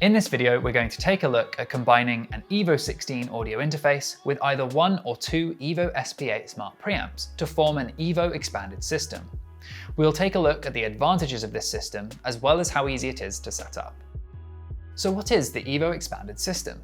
In this video, we're going to take a look at combining an Evo 16 audio interface with either one or two Evo SP8 smart preamps to form an Evo expanded system. We'll take a look at the advantages of this system as well as how easy it is to set up. So what is the Evo expanded system?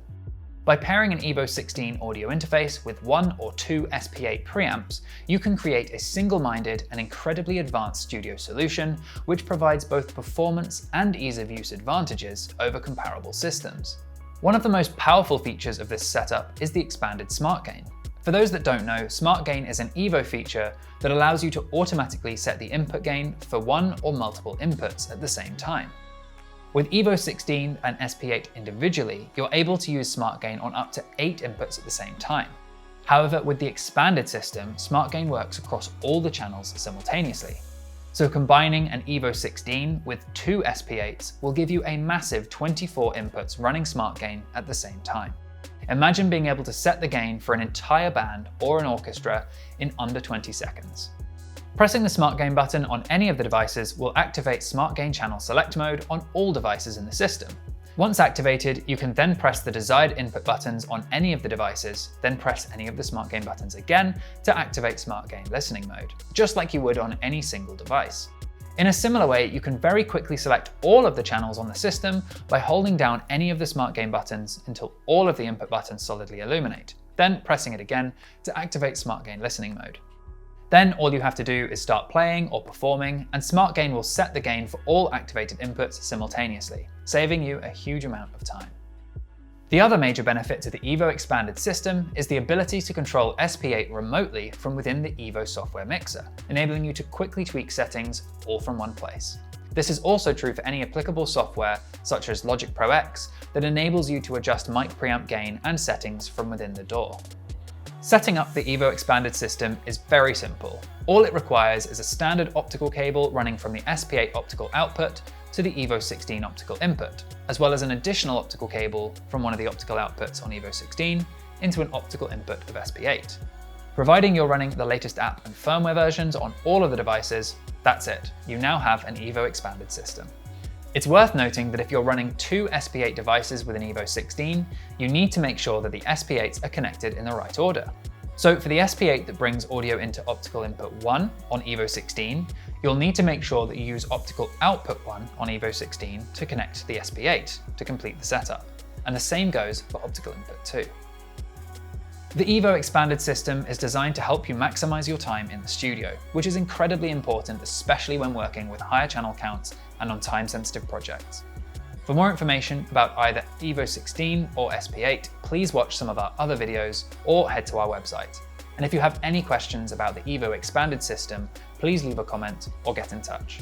By pairing an Evo 16 audio interface with one or two SP8 preamps, you can create a single-minded and incredibly advanced studio solution which provides both performance and ease of use advantages over comparable systems. One of the most powerful features of this setup is the expanded Smart Gain. For those that don't know, Smart Gain is an Evo feature that allows you to automatically set the input gain for one or multiple inputs at the same time. With Evo 16 and SP8 individually, you're able to use Smart Gain on up to 8 inputs at the same time. However, with the expanded system, Smart Gain works across all the channels simultaneously. So combining an Evo 16 with two SP8s will give you a massive 24 inputs running Smart Gain at the same time. Imagine being able to set the gain for an entire band or an orchestra in under 20 seconds. Pressing the Smart Gain button on any of the devices will activate Smart Gain Channel Select mode on all devices in the system. Once activated, you can then press the desired input buttons on any of the devices, then press any of the Smart Gain buttons again to activate Smart Gain Listening mode, just like you would on any single device. In a similar way, you can very quickly select all of the channels on the system by holding down any of the Smart Gain buttons until all of the input buttons solidly illuminate, then pressing it again to activate Smart Gain Listening mode. Then all you have to do is start playing or performing, and Smart Gain will set the gain for all activated inputs simultaneously, saving you a huge amount of time. The other major benefit to the Evo expanded system is the ability to control SP8 remotely from within the Evo software mixer, enabling you to quickly tweak settings all from one place. This is also true for any applicable software such as Logic Pro X that enables you to adjust mic preamp gain and settings from within the DAW. Setting up the Evo expanded system is very simple. All it requires is a standard optical cable running from the SP8 optical output to the Evo 16 optical input, as well as an additional optical cable from one of the optical outputs on Evo 16 into an optical input of SP8. Providing you're running the latest app and firmware versions on all of the devices, that's it. You now have an Evo expanded system. It's worth noting that if you're running two SP8 devices with an Evo 16, you need to make sure that the SP8s are connected in the right order. So for the SP8 that brings audio into optical input 1 on Evo 16, you'll need to make sure that you use optical output 1 on Evo 16 to connect to the SP8 to complete the setup. And the same goes for optical input 2. The Evo expanded system is designed to help you maximize your time in the studio, which is incredibly important, especially when working with higher channel counts and on time-sensitive projects. For more information about either Evo 16 or SP8, please watch some of our other videos or head to our website. And if you have any questions about the Evo expanded system, please leave a comment or get in touch.